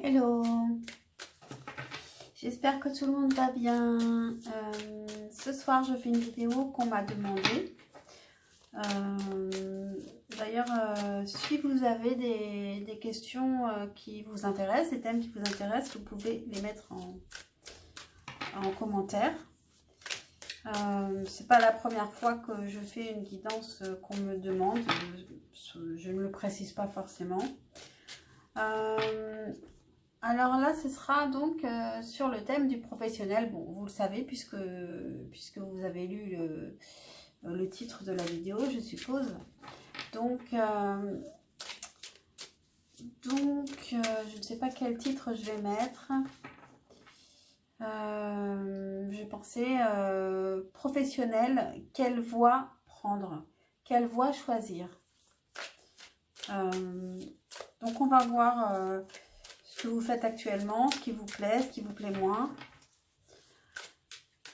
Hello, j'espère que tout le monde va bien. Ce soir, je fais une vidéo qu'on m'a demandé. D'ailleurs, si vous avez des questions qui vous intéressent, des thèmes qui vous intéressent, vous pouvez les mettre en commentaire. C'est pas la première fois que je fais une guidance qu'on me demande. Je ne le précise pas forcément. Alors là, ce sera donc sur le thème du professionnel. Bon, vous le savez puisque vous avez lu le titre de la vidéo, je suppose. Donc, je ne sais pas quel titre je vais mettre. J'ai pensé professionnel, quelle voie prendre, quelle voie choisir. Donc, on va voir ce que vous faites actuellement, ce qui vous plaît moins.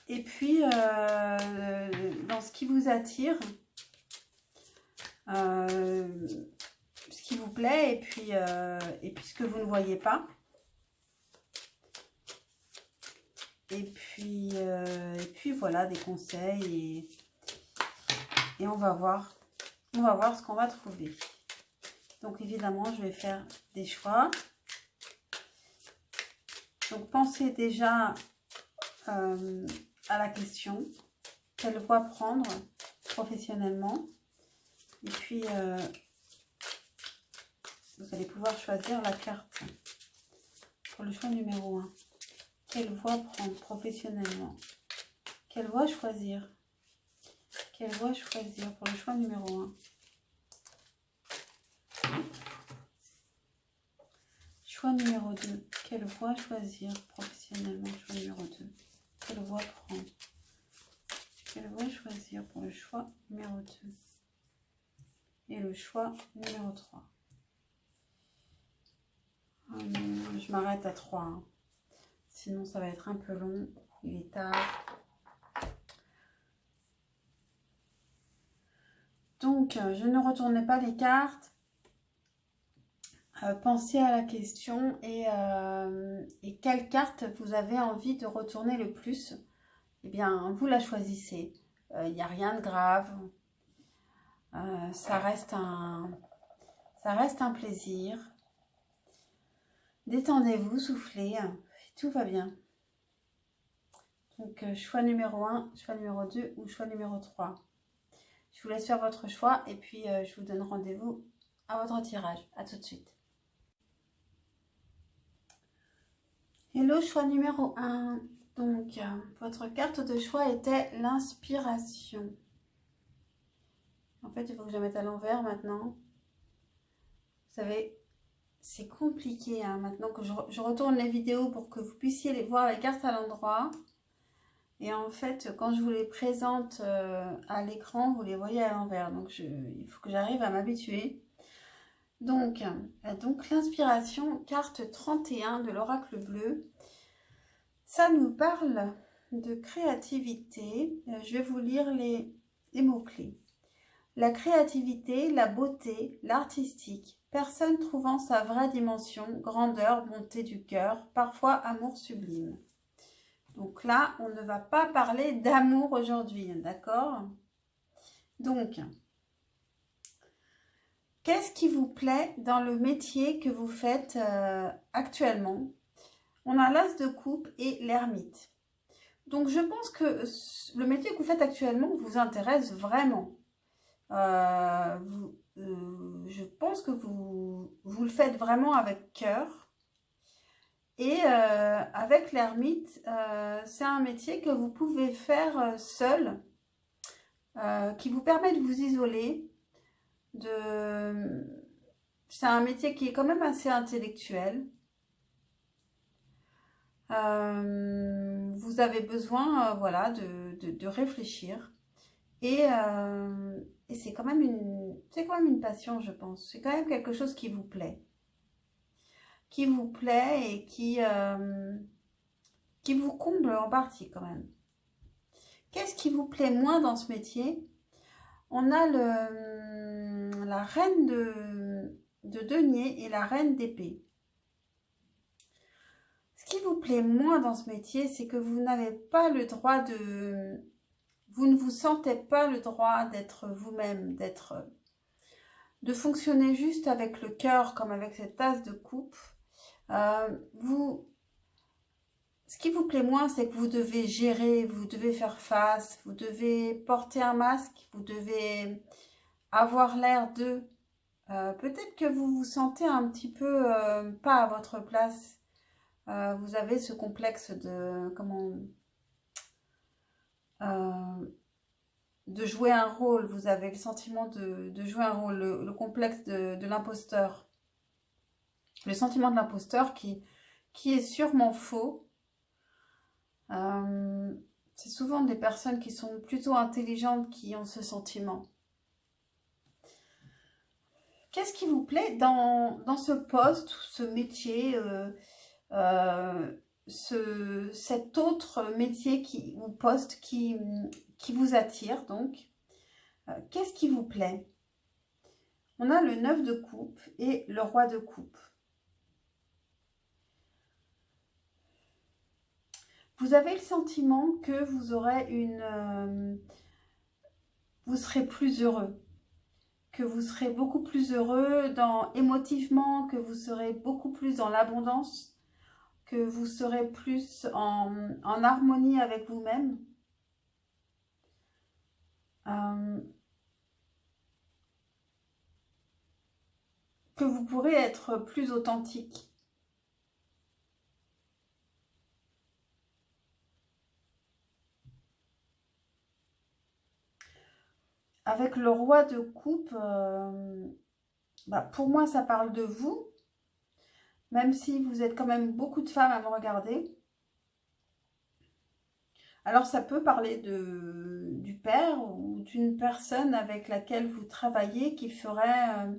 Et puis, dans ce qui vous attire, ce qui vous plaît, et puis ce que vous ne voyez pas. Et puis voilà, des conseils. Et on va voir ce qu'on va trouver. Donc, évidemment, je vais faire des choix. Donc, pensez déjà à la question, quelle voie prendre professionnellement. Et puis, vous allez pouvoir choisir la carte pour le choix numéro 1. Quelle voie prendre professionnellement? Quelle voie choisir? Quelle voie choisir pour le choix numéro 1? Choix numéro 2. Quelle voie choisir professionnellement? Choix numéro 2. Quelle voie prendre? Quelle voie choisir pour le choix numéro 2? Et le choix numéro 3. Je m'arrête à 3. Hein. Sinon, ça va être un peu long. Il est tard. Donc, je ne retournais pas les cartes. Pensez à la question et quelle carte vous avez envie de retourner le plus. Eh bien, vous la choisissez. Il n'y a rien de grave. Ça reste un plaisir. Détendez-vous, soufflez. Tout va bien. Donc, choix numéro 1, choix numéro 2 ou choix numéro 3. Je vous laisse faire votre choix et puis je vous donne rendez-vous à votre tirage. À tout de suite. Hello, choix numéro 1. Donc, votre carte de choix était l'inspiration. En fait, il faut que je la mette à l'envers maintenant. Vous savez, c'est compliqué hein, maintenant que je retourne les vidéos pour que vous puissiez les voir les cartes à l'endroit. Et en fait, quand je vous les présente à l'écran, vous les voyez à l'envers. Donc, il faut que j'arrive à m'habituer. Donc l'inspiration, carte 31 de l'oracle bleu. Ça nous parle de créativité. Je vais vous lire les mots-clés. La créativité, la beauté, l'artistique. Personne trouvant sa vraie dimension, grandeur, bonté du cœur, parfois amour sublime. Donc là, on ne va pas parler d'amour aujourd'hui, d'accord? Donc, qu'est-ce qui vous plaît dans le métier que vous faites actuellement? On a l'as de coupe et l'ermite. Donc, je pense que le métier que vous faites actuellement vous intéresse vraiment. Je pense que vous le faites vraiment avec cœur. Et avec l'ermite, c'est un métier que vous pouvez faire seul, qui vous permet de vous isoler. C'est un métier qui est quand même assez intellectuel. Vous avez besoin voilà, de réfléchir. Et c'est quand même une passion, je pense. C'est quand même quelque chose qui vous plaît. Qui vous plaît et qui vous comble en partie quand même. Qu'est-ce qui vous plaît moins dans ce métier? On a la reine de denier et la reine d'épée. qui vous plaît moins dans ce métier, c'est que vous n'avez pas le droit de... Vous ne vous sentez pas le droit d'être vous-même, de fonctionner juste avec le cœur, comme avec cette tasse de coupe. Ce qui vous plaît moins, c'est que vous devez gérer, vous devez faire face, vous devez porter un masque, vous devez avoir l'air de... peut-être que vous vous sentez un petit peu pas à votre place. Vous avez ce complexe de... Comment... de jouer un rôle, vous avez le sentiment de jouer un rôle, le complexe de l'imposteur. Le sentiment de l'imposteur qui est sûrement faux. C'est souvent des personnes qui sont plutôt intelligentes qui ont ce sentiment. Qu'est-ce qui vous plaît dans ce poste, ce métier, cet autre métier ou poste qui vous attire donc? Qu'est-ce qui vous plaît? On a le 9 de coupe et le roi de coupe. Vous avez le sentiment que vous aurez vous serez plus heureux, que vous serez beaucoup plus heureux émotivement, que vous serez beaucoup plus dans l'abondance, que vous serez plus en harmonie avec vous-même. Que vous pourrez être plus authentique. Avec le roi de coupe, pour moi, ça parle de vous, même si vous êtes quand même beaucoup de femmes à me regarder. Alors, ça peut parler du père ou d'une personne avec laquelle vous travaillez qui ferait,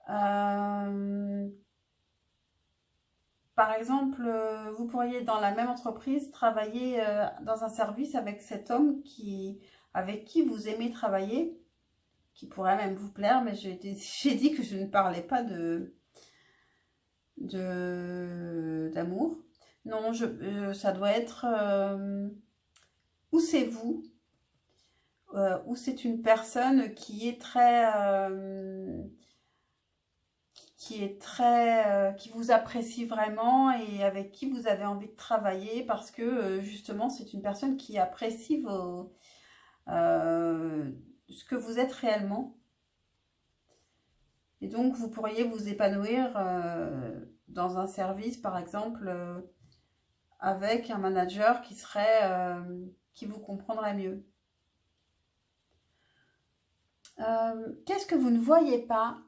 par exemple, vous pourriez dans la même entreprise travailler dans un service avec cet homme avec qui vous aimez travailler, qui pourrait même vous plaire, mais j'ai dit que je ne parlais pas d'amour. Non, ça doit être ou c'est vous, ou c'est une personne qui vous apprécie vraiment et avec qui vous avez envie de travailler parce que justement c'est une personne qui apprécie ce que vous êtes réellement. Et donc, vous pourriez vous épanouir dans un service, par exemple, avec un manager qui vous comprendrait mieux. Qu'est-ce que vous ne voyez pas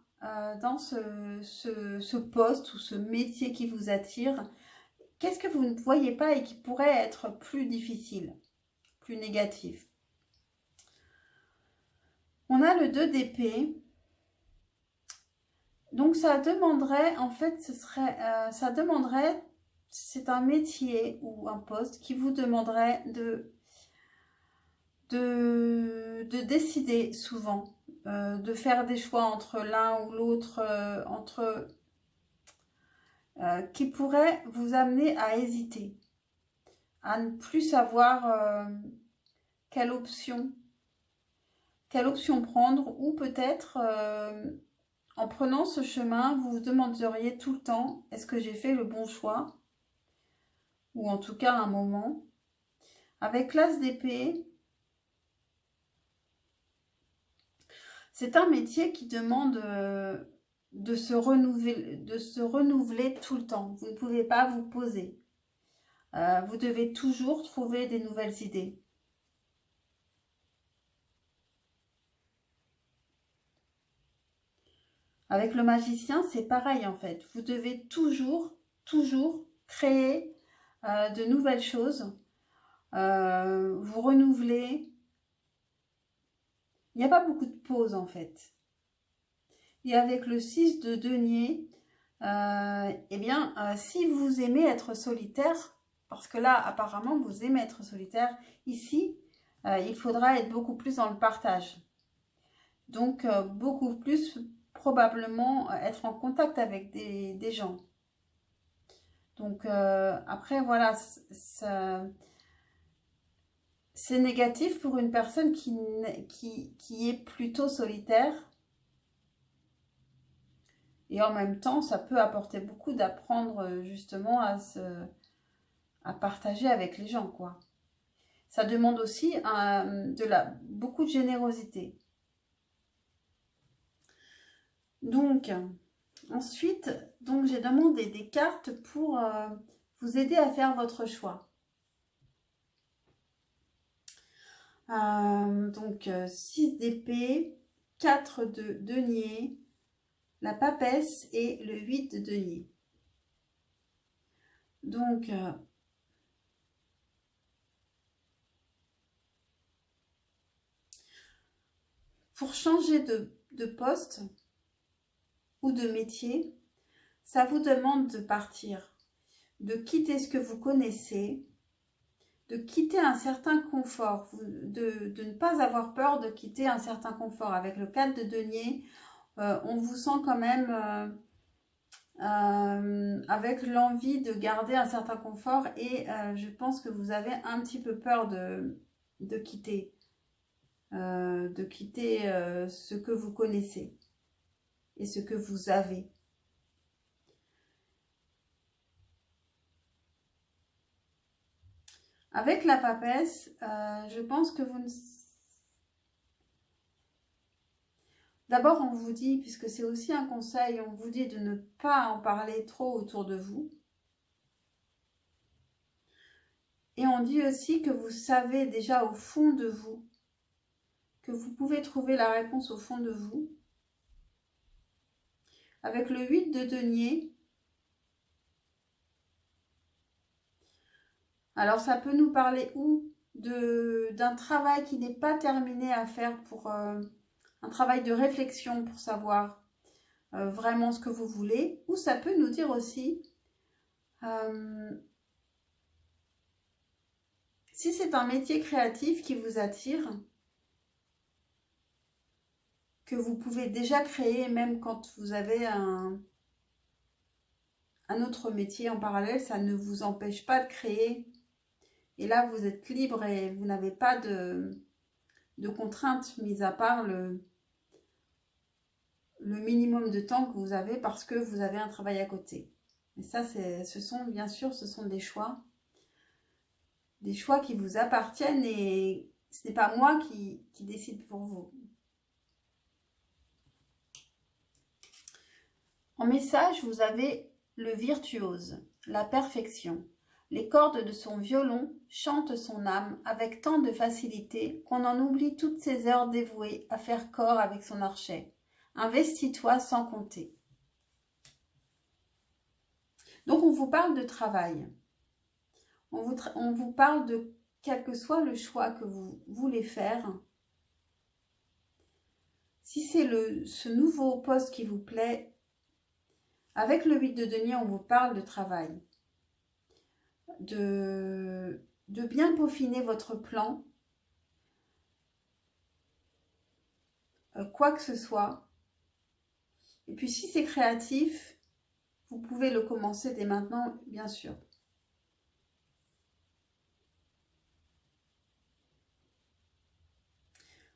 dans ce poste ou ce métier qui vous attire? Qu'est-ce que vous ne voyez pas et qui pourrait être plus difficile, plus négatif? On a le 2 d'épée. Donc ça demanderait, en fait, c'est un métier ou un poste qui vous demanderait de décider souvent, de faire des choix entre l'un ou l'autre, qui pourrait vous amener à hésiter, à ne plus savoir quelle option prendre, ou peut-être en prenant ce chemin, vous vous demanderiez tout le temps, est-ce que j'ai fait le bon choix? Ou en tout cas un moment. Avec l'As d'épée, c'est un métier qui demande de se renouveler tout le temps. Vous ne pouvez pas vous poser. Vous devez toujours trouver des nouvelles idées. Avec le magicien, c'est pareil en fait. Vous devez toujours créer de nouvelles choses, vous renouveler. Il n'y a pas beaucoup de pauses en fait. Et avec le 6 de denier, si vous aimez être solitaire, parce que là apparemment vous aimez être solitaire, ici il faudra être beaucoup plus dans le partage. Donc beaucoup plus probablement être en contact avec des gens. Donc, après, voilà, c'est négatif pour une personne qui est plutôt solitaire. Et en même temps, ça peut apporter beaucoup d'apprendre justement à partager avec les gens, quoi. Ça demande aussi beaucoup de générosité. Donc, ensuite, j'ai demandé des cartes pour vous aider à faire votre choix. 6 d'épée, 4 de denier, la papesse et le 8 de denier. Donc, pour changer de poste ou de métier, ça vous demande de partir, de quitter ce que vous connaissez, de quitter un certain confort, de ne pas avoir peur de quitter un certain confort. Avec le 4 de denier, on vous sent quand même avec l'envie de garder un certain confort et je pense que vous avez un petit peu peur de quitter ce que vous connaissez et ce que vous avez. Avec la papesse, je pense que vous ne... D'abord, on vous dit, puisque c'est aussi un conseil, on vous dit de ne pas en parler trop autour de vous. Et on dit aussi que vous savez déjà au fond de vous, que vous pouvez trouver la réponse au fond de vous. Avec le 8 de denier, alors ça peut nous parler d'un travail qui n'est pas terminé à faire pour un travail de réflexion pour savoir vraiment ce que vous voulez, ou ça peut nous dire aussi si c'est un métier créatif qui vous attire, que vous pouvez déjà créer même quand vous avez un autre métier en parallèle, ça ne vous empêche pas de créer. Et là, vous êtes libre et vous n'avez pas de contraintes, mis à part le minimum de temps que vous avez parce que vous avez un travail à côté. Et ça, ce sont des choix. Des choix qui vous appartiennent et ce n'est pas moi qui décide pour vous. En message, vous avez le virtuose, la perfection. Les cordes de son violon chantent son âme avec tant de facilité qu'on en oublie toutes ces heures dévouées à faire corps avec son archet. Investis-toi sans compter. Donc on vous parle de travail. On vous parle de quel que soit le choix que vous voulez faire. Si c'est ce nouveau poste qui vous plaît, avec le 8 de denier, on vous parle de travail. De bien peaufiner votre plan, quoi que ce soit. Et puis si c'est créatif, vous pouvez le commencer dès maintenant, bien sûr.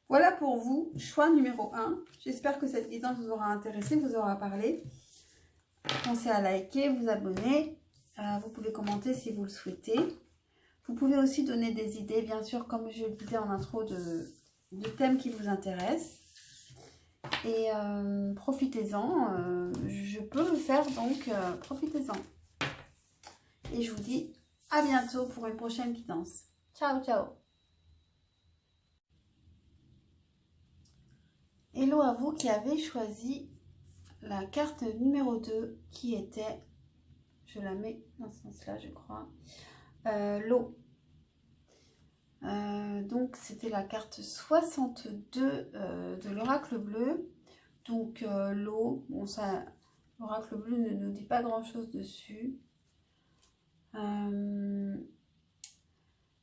Voilà pour vous, choix numéro 1. J'espère que cette guidance vous aura intéressé, vous aura parlé. Pensez à liker, vous abonner. Vous pouvez commenter si vous le souhaitez. Vous pouvez aussi donner des idées, bien sûr, comme je le disais en intro, de thèmes qui vous intéressent. Et profitez-en. Je peux le faire, donc profitez-en. Et je vous dis à bientôt pour une prochaine guidance. Ciao, ciao. Hello à vous qui avez choisi la carte numéro 2 qui était, je la mets dans ce sens-là, je crois, l'eau. Donc c'était la carte 62 de l'oracle bleu. Donc l'eau, bon ça, l'oracle bleu ne nous dit pas grand chose dessus.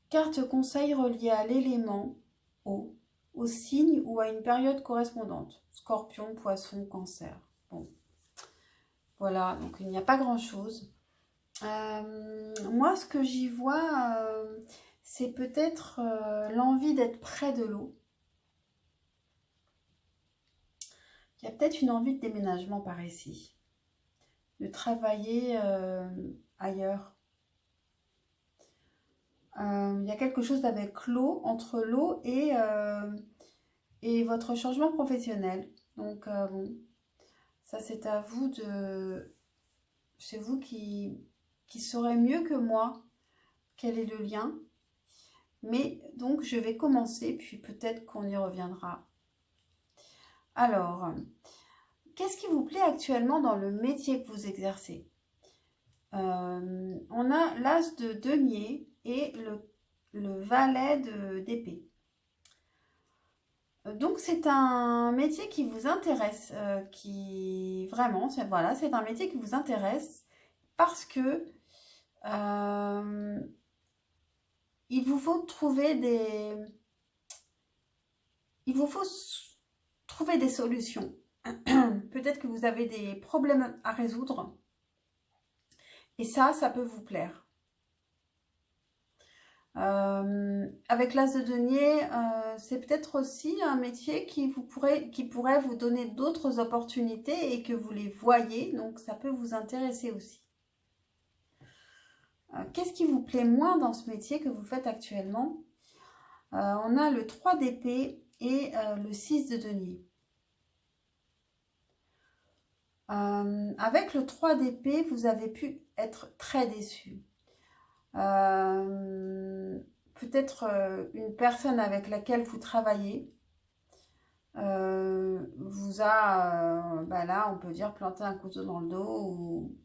Carte conseil reliée à l'élément eau, au signe ou à une période correspondante. Scorpion, poisson, cancer. Bon, voilà, donc il n'y a pas grand chose. Moi, ce que j'y vois, c'est peut-être l'envie d'être près de l'eau. Il y a peut-être une envie de déménagement par ici, de travailler ailleurs. Il y a quelque chose avec l'eau, entre l'eau et votre changement professionnel. Donc, bon, ça c'est à vous de... C'est vous qui saurez mieux que moi quel est le lien. Mais donc, je vais commencer, puis peut-être qu'on y reviendra. Alors, qu'est-ce qui vous plaît actuellement dans le métier que vous exercez? On a l'as de denier et le valet d'épée. Donc c'est un métier qui vous intéresse, qui vraiment, voilà, c'est un métier qui vous intéresse parce que il vous faut trouver il vous faut trouver des solutions. Peut-être que vous avez des problèmes à résoudre et ça peut vous plaire. Avec l'as de denier, c'est peut-être aussi un métier qui pourrait vous donner d'autres opportunités et que vous les voyez, donc ça peut vous intéresser aussi. Qu'est-ce qui vous plaît moins dans ce métier que vous faites actuellement? On a le 3 d'épée et le 6 de denier. Avec le 3 d'épée, vous avez pu être très déçu. Peut-être une personne avec laquelle vous travaillez vous a, là, on peut dire, planté un couteau dans le dos. Ou,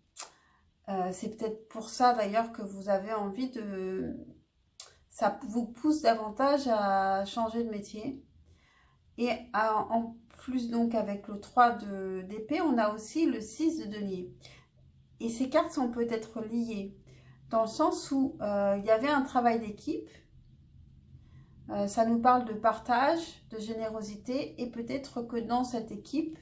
c'est peut-être pour ça d'ailleurs que vous avez envie de... Ça vous pousse davantage à changer de métier. Et en plus, donc, avec le 3 d'épée, on a aussi le 6 de denier. Et ces cartes sont peut-être liées, dans le sens où il y avait un travail d'équipe. Ça nous parle de partage, de générosité, et peut-être que dans cette équipe,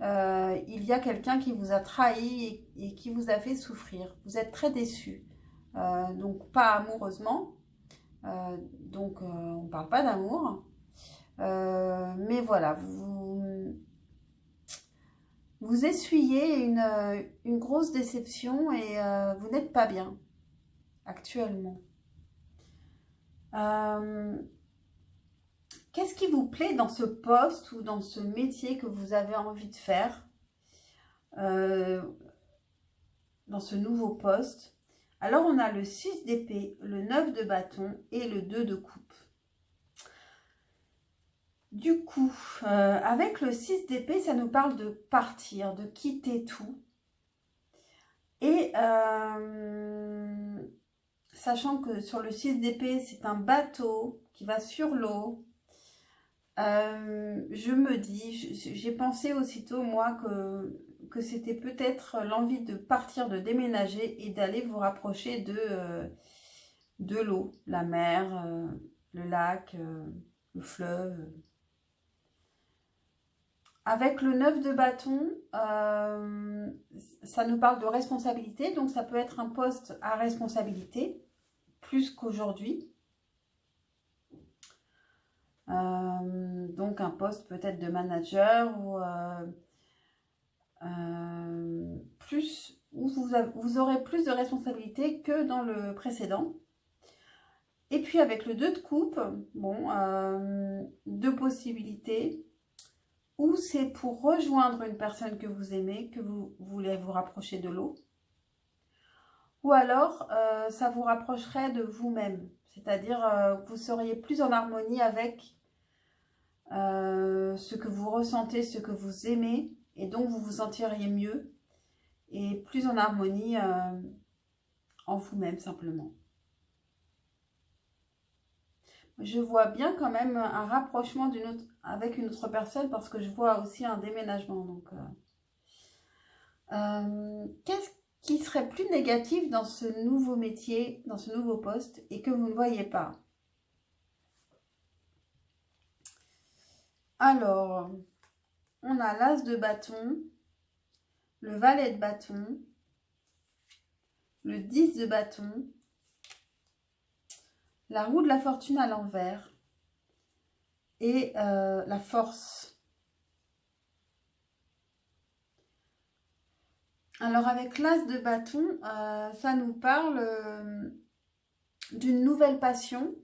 il y a quelqu'un qui vous a trahi et qui vous a fait souffrir. Vous êtes très déçu. Donc pas amoureusement, donc on ne parle pas d'amour. Mais voilà, vous essuyez une grosse déception et vous n'êtes pas bien actuellement. Qu'est-ce qui vous plaît dans ce poste ou dans ce métier que vous avez envie de faire dans ce nouveau poste? Alors, on a le 6 d'épée, le 9 de bâton et le 2 de coupe. Du coup, avec le 6 d'épée, ça nous parle de partir, de quitter tout. Et sachant que sur le 6 d'épée, c'est un bateau qui va sur l'eau. Je me dis, j'ai pensé aussitôt, moi, que c'était peut-être l'envie de partir, de déménager et d'aller vous rapprocher de l'eau, la mer, le lac, le fleuve. Avec le 9 de bâton, ça nous parle de responsabilité, donc ça peut être un poste à responsabilité, plus qu'aujourd'hui. Donc un poste peut-être de manager ou plus où vous aurez plus de responsabilités que dans le précédent. Et puis avec le 2 de coupe, bon, deux possibilités. Ou c'est pour rejoindre une personne que vous aimez, que vous voulez vous rapprocher de l'eau. Ou alors, ça vous rapprocherait de vous-même. C'est-à-dire, vous seriez plus en harmonie avec ce que vous ressentez, ce que vous aimez. Et donc, vous vous sentiriez mieux et plus en harmonie en vous-même, simplement. Je vois bien quand même un rapprochement avec une autre personne parce que je vois aussi un déménagement. Donc, qu'est-ce qui serait plus négatif dans ce nouveau métier, dans ce nouveau poste et que vous ne voyez pas? Alors, on a l'as de bâton, le valet de bâton, le 10 de bâton, la roue de la fortune à l'envers et la force. Alors avec l'as de bâton, ça nous parle d'une nouvelle passion.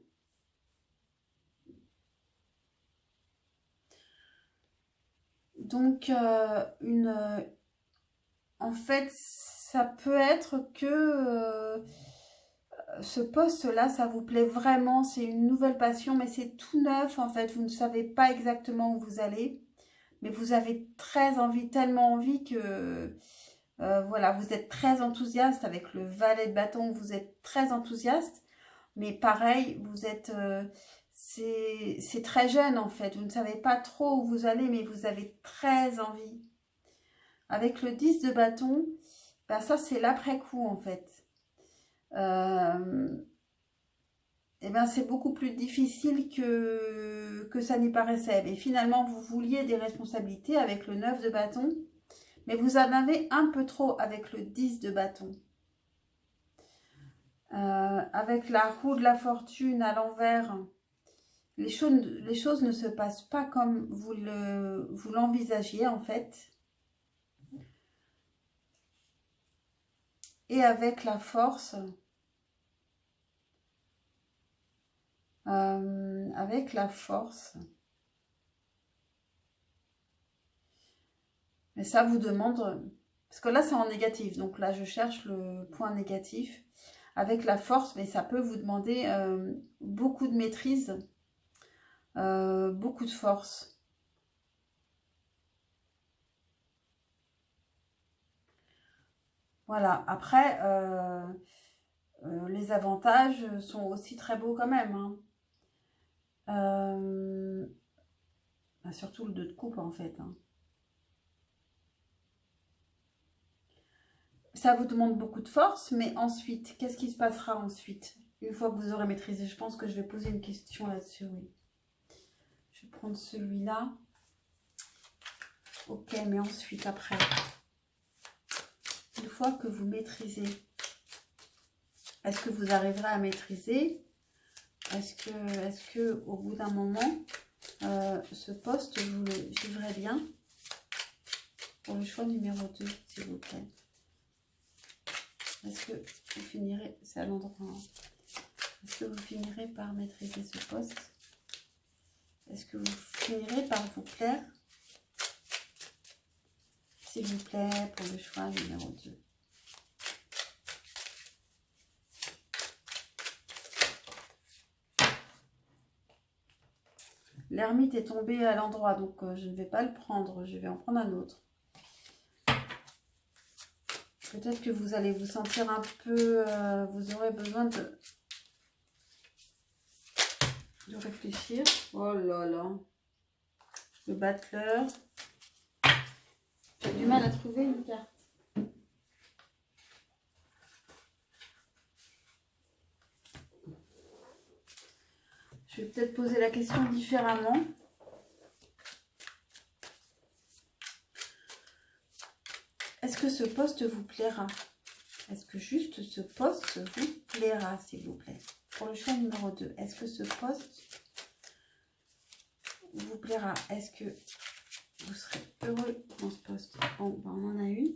Donc, en fait, ça peut être que ce poste-là, ça vous plaît vraiment, c'est une nouvelle passion, mais c'est tout neuf en fait. Vous ne savez pas exactement où vous allez, mais vous avez très envie, tellement envie que voilà, vous êtes très enthousiaste avec le valet de bâton, vous êtes très enthousiaste, mais pareil, vous êtes, c'est très jeune en fait. Vous ne savez pas trop où vous allez, mais vous avez très envie. Avec le 10 de bâton, ben ça c'est l'après-coup en fait. Et ben c'est beaucoup plus difficile que ça n'y paraissait. Et finalement, vous vouliez des responsabilités avec le 9 de bâton, mais vous en avez un peu trop avec le 10 de bâton. Avec la roue de la fortune à l'envers, les choses ne se passent pas comme vous l'envisagiez en fait. Et avec la force, mais ça vous demande, parce que là c'est en négatif, donc là je cherche le point négatif. Avec la force, mais ça peut vous demander beaucoup de maîtrise, beaucoup de force. Voilà, après, les avantages sont aussi très beaux quand même. Hein. Surtout le 2 de coupe en fait. Hein. Ça vous demande beaucoup de force, mais ensuite, qu'est-ce qui se passera ensuite? Une fois que vous aurez maîtrisé, je pense que je vais poser une question là-dessus, oui. Je vais prendre celui-là. Ok, mais ensuite, après, une fois que vous maîtrisez, est-ce que vous arriverez à maîtriser? Est-ce que au bout d'un moment, ce poste, vous le vivrez bien? Pour le choix numéro 2, s'il vous plaît. Est-ce que vous finirez, c'est à l'endroit, est-ce que vous finirez par maîtriser ce poste? Est-ce que vous finirez par vous plaire? S'il vous plaît, pour le choix numéro 2. L'ermite est tombé à l'endroit, donc je ne vais pas le prendre, je vais en prendre un autre. Peut-être que vous allez vous sentir un peu, vous aurez besoin de réfléchir. Oh là là, le battleur. J'ai du mal à trouver une carte. Je vais peut-être poser la question différemment. Est-ce que ce poste vous plaira? Est-ce que juste ce poste vous plaira, s'il vous plaît? Pour le choix numéro 2, est-ce que ce poste vous plaira? Est-ce que vous serez heureux dans ce poste? Bon, ben on en a une.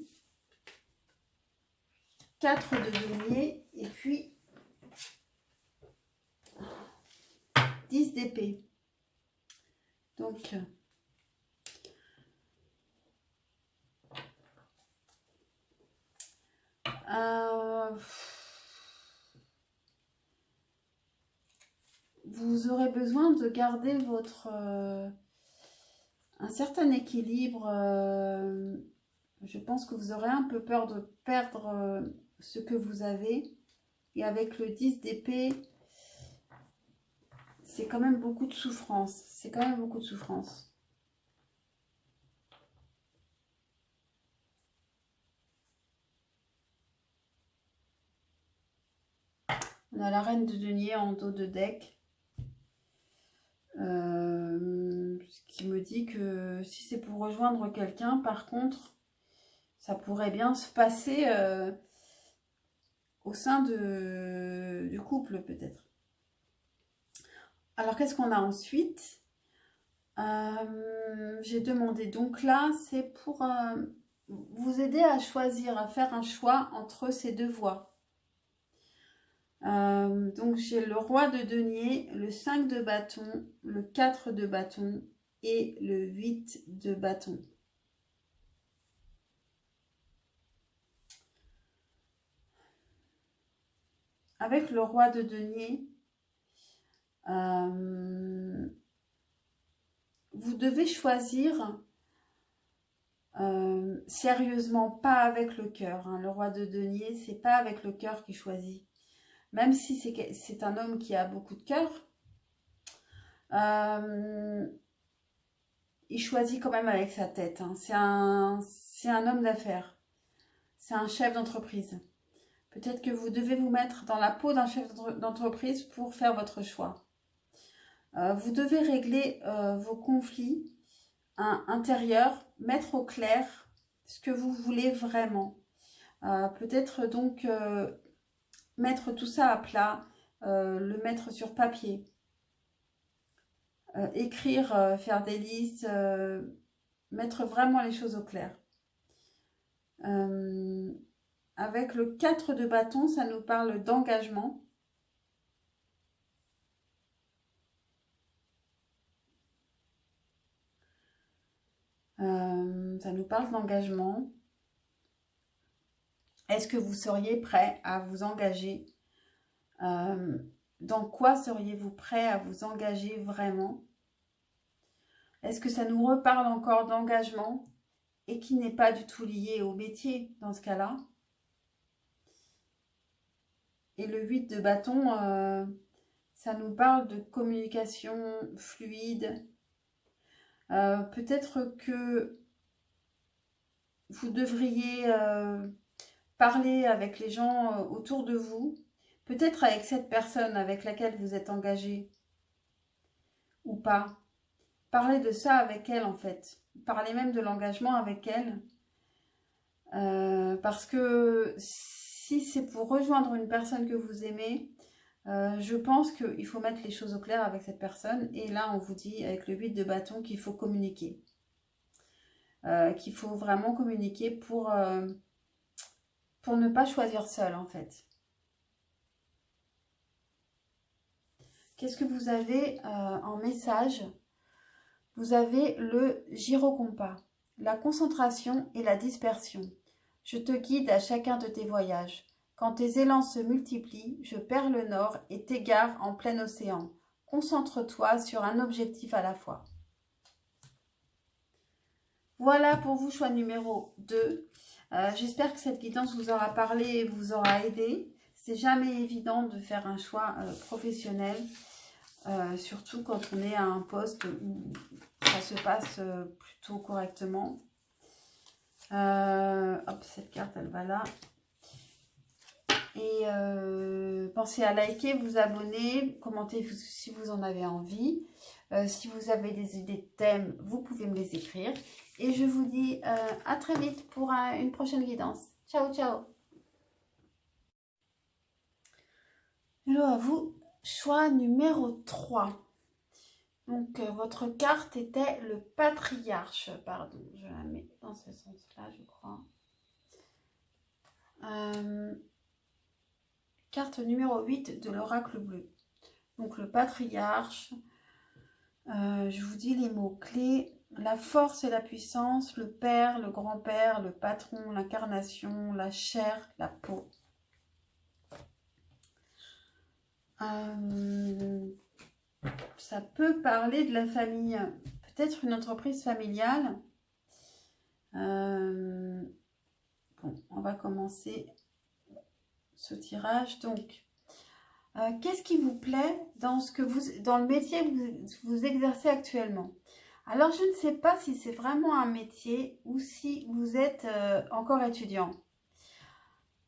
4 de denier et puis 10 d'épée. Donc, vous aurez besoin de garder votre un certain équilibre. Je pense que vous aurez un peu peur de perdre ce que vous avez. Et avec le 10 d'épée, c'est quand même beaucoup de souffrance. C'est quand même beaucoup de souffrance. On a la reine de denier en dos de deck. Ce qui me dit que si c'est pour rejoindre quelqu'un, par contre, ça pourrait bien se passer au sein du couple peut-être. Alors, qu'est-ce qu'on a ensuite? J'ai demandé, donc là, c'est pour vous aider à choisir, à faire un choix entre ces deux voies. Donc, j'ai le roi de denier, le 5 de bâton, le 4 de bâton et le 8 de bâton. Avec le roi de denier, vous devez choisir sérieusement, pas avec le cœur. Hein. Le roi de denier, c'est pas avec le cœur qu'il choisit. Même si c'est un homme qui a beaucoup de cœur, il choisit quand même avec sa tête. Hein. C'est un homme d'affaires. C'est un chef d'entreprise. Peut-être que vous devez vous mettre dans la peau d'un chef d'entreprise pour faire votre choix. Vous devez régler vos conflits intérieurs, mettre au clair ce que vous voulez vraiment. Peut-être donc mettre tout ça à plat, le mettre sur papier, écrire, faire des listes, mettre vraiment les choses au clair. Avec le 4 de bâton, ça nous parle d'engagement. Ça nous parle d'engagement. Est-ce que vous seriez prêt à vous engager? Dans quoi seriez-vous prêt à vous engager vraiment? Est-ce que ça nous reparle encore d'engagement et qui n'est pas du tout lié au métier dans ce cas-là? Et le 8 de bâton, ça nous parle de communication fluide. Peut-être que vous devriez parler avec les gens autour de vous, peut-être avec cette personne avec laquelle vous êtes engagé ou pas. Parlez de ça avec elle en fait. Parlez même de l'engagement avec elle. Parce que si c'est pour rejoindre une personne que vous aimez, je pense qu'il faut mettre les choses au clair avec cette personne. Et là, on vous dit avec le 8 de bâton qu'il faut communiquer. Qu'il faut vraiment communiquer pour ne pas choisir seul en fait. Qu'est-ce que vous avez en message? Vous avez le gyrocompas, la concentration et la dispersion. Je te guide à chacun de tes voyages. Quand tes élans se multiplient, je perds le nord et t'égare en plein océan. Concentre-toi sur un objectif à la fois. Voilà pour vous, choix numéro 2. J'espère que cette guidance vous aura parlé et vous aura aidé. C'est jamais évident de faire un choix professionnel, surtout quand on est à un poste où ça se passe plutôt correctement. Hop, cette carte, elle va là. Et pensez à liker, vous abonner, commenter si vous en avez envie. Si vous avez des idées de thèmes, vous pouvez me les écrire. Et je vous dis à très vite pour une prochaine guidance. Ciao, ciao. Hello à vous. Choix numéro 3. Donc, votre carte était le patriarche. Pardon, je la mets dans ce sens-là, je crois. Carte numéro 8 de l'oracle bleu. Donc, le patriarche. Je vous dis les mots-clés. La force et la puissance, le père, le grand-père, le patron, l'incarnation, la chair, la peau. Ça peut parler de la famille, peut-être une entreprise familiale. Bon, on va commencer ce tirage. Donc, qu'est-ce qui vous plaît dans le métier que vous exercez actuellement? Alors, je ne sais pas si c'est vraiment un métier ou si vous êtes encore étudiant.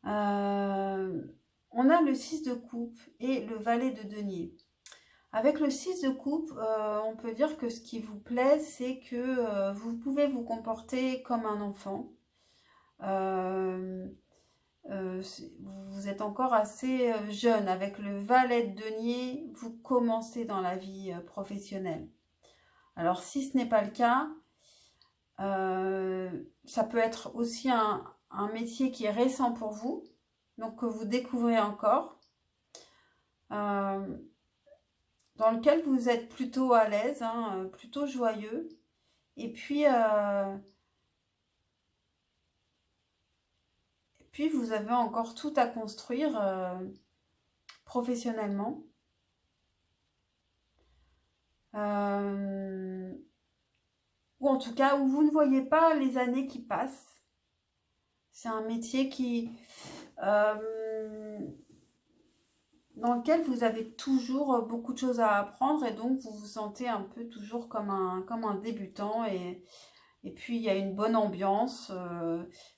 On a le 6 de coupe et le valet de denier. Avec le 6 de coupe, on peut dire que ce qui vous plaît, c'est que vous pouvez vous comporter comme un enfant. Vous vous êtes encore assez jeune. Avec le valet de denier, vous commencez dans la vie professionnelle. Alors, si ce n'est pas le cas, ça peut être aussi un métier qui est récent pour vous, donc que vous découvrez encore, dans lequel vous êtes plutôt à l'aise, hein, plutôt joyeux. Et puis vous avez encore tout à construire professionnellement. Ou en tout cas, où vous ne voyez pas les années qui passent. C'est un métier dans lequel vous avez toujours beaucoup de choses à apprendre et donc vous vous sentez un peu toujours comme un débutant et puis il y a une bonne ambiance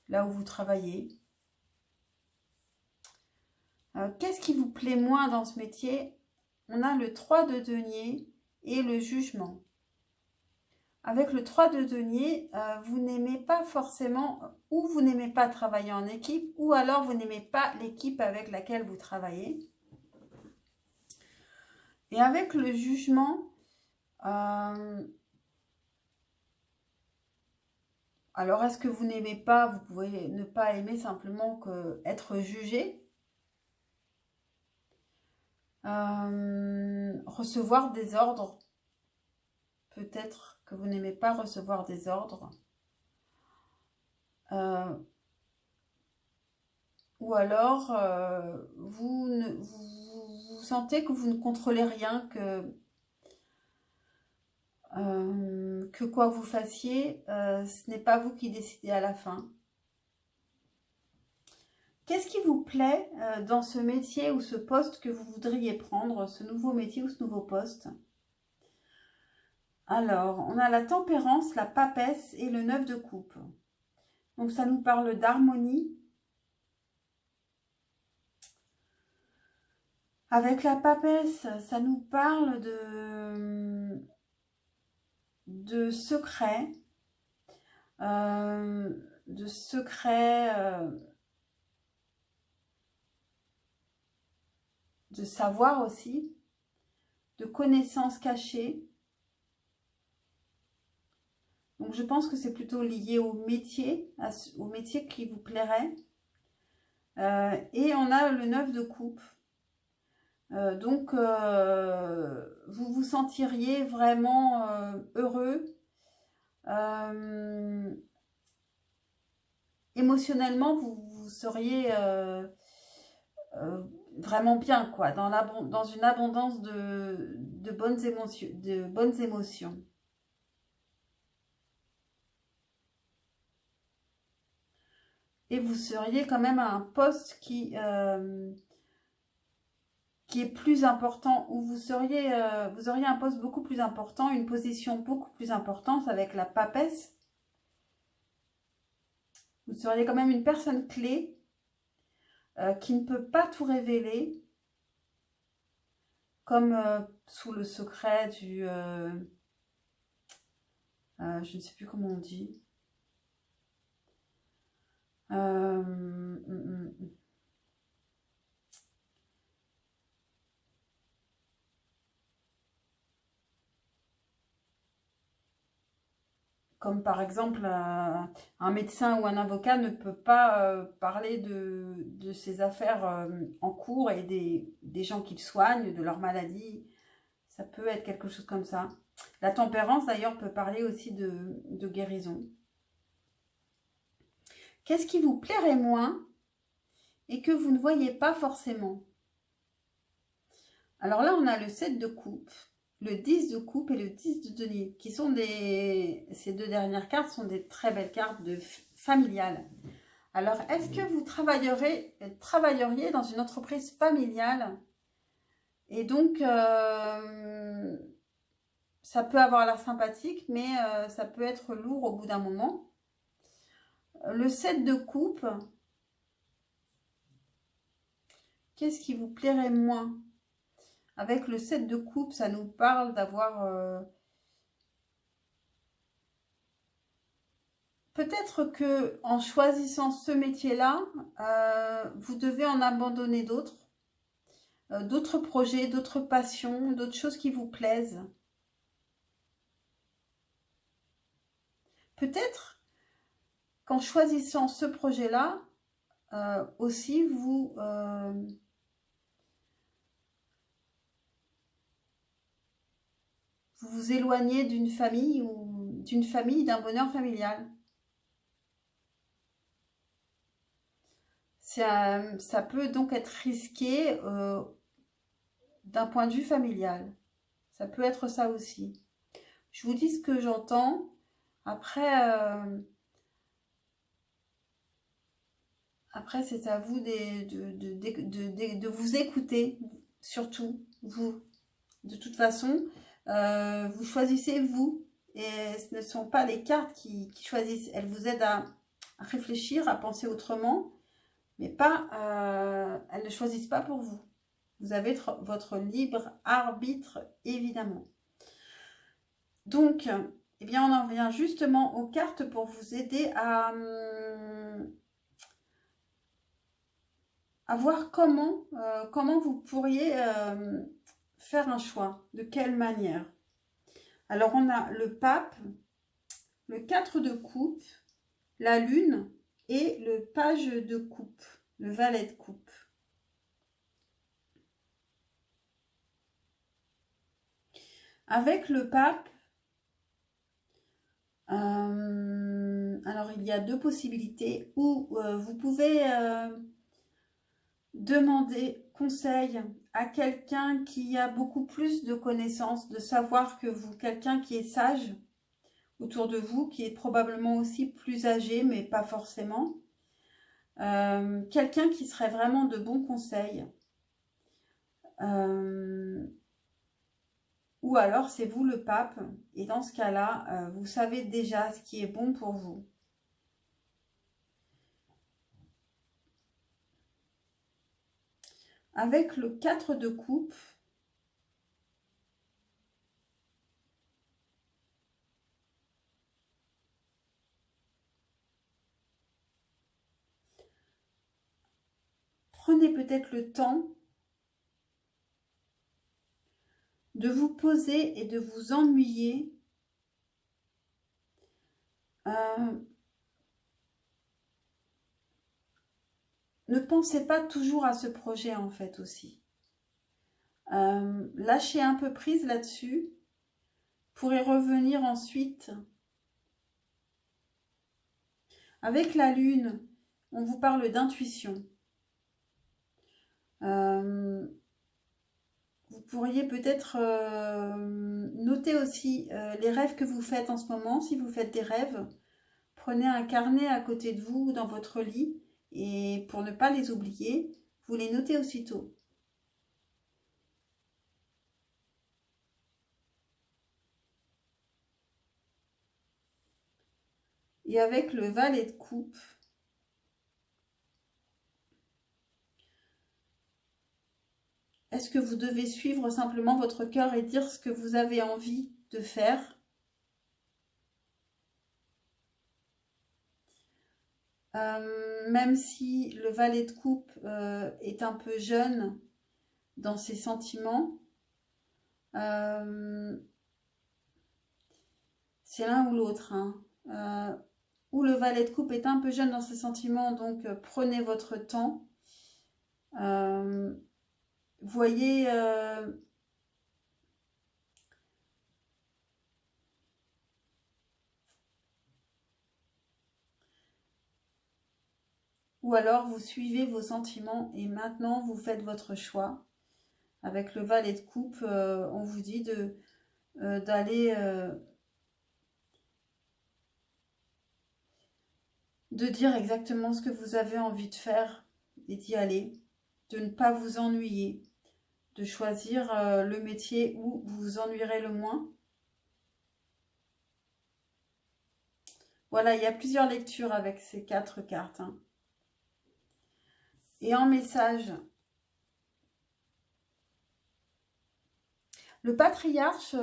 là où vous travaillez. Qu'est-ce qui vous plaît moins dans ce métier? On a le 3 de denier et le jugement. Avec le 3 de denier, vous n'aimez pas forcément, ou vous n'aimez pas travailler en équipe, ou alors vous n'aimez pas l'équipe avec laquelle vous travaillez. Et avec le jugement, alors est-ce que vous n'aimez pas, vous pouvez ne pas aimer simplement être jugé. Recevoir des ordres. Peut-être que vous n'aimez pas recevoir des ordres. Ou alors, vous sentez que vous ne contrôlez rien, que quoi vous fassiez, ce n'est pas vous qui décidez à la fin. Qu'est-ce qui vous plaît dans ce métier ou ce poste que vous voudriez prendre, ce nouveau métier ou ce nouveau poste? Alors, on a la tempérance, la papesse et le 9 de coupe. Donc, ça nous parle d'harmonie. Avec la papesse, ça nous parle de secrets. De savoir aussi, de connaissances cachées. Donc je pense que c'est plutôt lié au métier qui vous plairait. Et on a le 9 de coupe. Donc vous vous sentiriez vraiment heureux. Émotionnellement, vous seriez vraiment bien, quoi, dans une abondance de bonnes émotions. Et vous seriez quand même à un poste qui est plus important, où vous auriez un poste beaucoup plus important, une position beaucoup plus importante avec la papesse. Vous seriez quand même une personne clé qui ne peut pas tout révéler, comme sous le secret du... je ne sais plus comment on dit. Comme par exemple, un médecin ou un avocat ne peut pas parler de ses affaires en cours et des gens qu'il soigne, de leur maladie. Ça peut être quelque chose comme ça. La tempérance, d'ailleurs, peut parler aussi de guérison. Qu'est-ce qui vous plairait moins et que vous ne voyez pas forcément? Alors là, on a le 7 de coupe, le 10 de coupe et le 10 de denier, qui sont ces deux dernières cartes sont des très belles cartes familiales. Alors, est-ce que vous travailleriez dans une entreprise familiale? Et donc, ça peut avoir l'air sympathique, mais ça peut être lourd au bout d'un moment. Le 7 de coupe, qu'est-ce qui vous plairait moins? Avec le 7 de coupe, ça nous parle d'avoir peut-être que en choisissant ce métier-là, vous devez en abandonner d'autres projets, d'autres passions, d'autres choses qui vous plaisent. Peut-être qu'en choisissant ce projet-là, aussi vous vous éloignez d'une famille ou d'un bonheur familial. Ça peut donc être risqué d'un point de vue familial. Ça peut être ça aussi. Je vous dis ce que j'entends. Après, c'est à vous de vous écouter, surtout vous. De toute façon, vous choisissez vous. Et ce ne sont pas les cartes qui choisissent. Elles vous aident à réfléchir, à penser autrement, mais pas, elles ne choisissent pas pour vous. Vous avez votre libre arbitre, évidemment. Donc, eh bien, on en vient justement aux cartes pour vous aider à voir comment vous pourriez faire un choix, de quelle manière. Alors, on a le pape, le 4 de coupe, la lune et le page de coupe, le valet de coupe. Avec le pape, alors il y a deux possibilités où vous pouvez demander conseil à quelqu'un qui a beaucoup plus de connaissances, de savoir que vous, quelqu'un qui est sage autour de vous, qui est probablement aussi plus âgé, mais pas forcément. Quelqu'un qui serait vraiment de bons conseils. Ou alors c'est vous le pape, et dans ce cas-là, vous savez déjà ce qui est bon pour vous. Avec le 4 de coupe, prenez peut-être le temps de vous poser et de vous ennuyer. Ne pensez pas toujours à ce projet en fait aussi. Lâchez un peu prise là-dessus pour y revenir ensuite. Avec la lune, on vous parle d'intuition. Vous pourriez peut-être noter aussi les rêves que vous faites en ce moment. Si vous faites des rêves, prenez un carnet à côté de vous dans votre lit et pour ne pas les oublier, vous les notez aussitôt. Et avec le valet de coupe, est-ce que vous devez suivre simplement votre cœur et dire ce que vous avez envie de faire? Même si le valet de coupe est un peu jeune dans ses sentiments, c'est l'un ou l'autre. Hein. Ou le valet de coupe est un peu jeune dans ses sentiments, donc prenez votre temps. Voyez... ou alors vous suivez vos sentiments et maintenant vous faites votre choix. Avec le valet de coupe, on vous dit d'aller... de dire exactement ce que vous avez envie de faire et d'y aller, de ne pas vous ennuyer, de choisir le métier où vous vous ennuierez le moins. Voilà, il y a plusieurs lectures avec ces 4 cartes. Hein. Et en message, Le patriarche,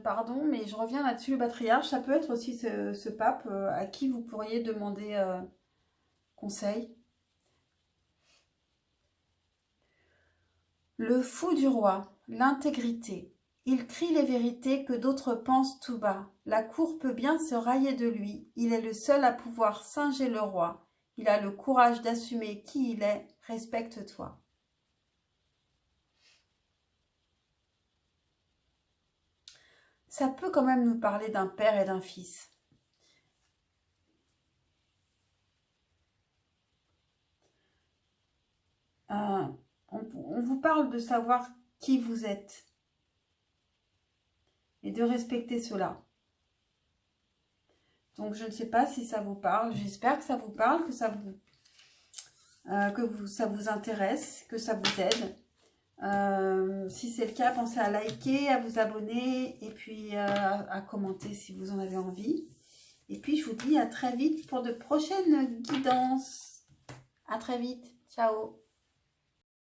pardon, mais je reviens là-dessus, le patriarche, ça peut être aussi ce pape à qui vous pourriez demander conseil. Le fou du roi, l'intégrité. Il crie les vérités que d'autres pensent tout bas. La cour peut bien se railler de lui. Il est le seul à pouvoir singer le roi. Il a le courage d'assumer qui il est. Respecte-toi. Ça peut quand même nous parler d'un père et d'un fils. Euh, on vous parle de savoir qui vous êtes et de respecter cela. Donc je ne sais pas si ça vous parle, j'espère que ça vous parle, que ça vous intéresse, que ça vous aide. Si c'est le cas, pensez à liker, à vous abonner et puis à commenter si vous en avez envie. Et puis je vous dis à très vite pour de prochaines guidances. À très vite, ciao.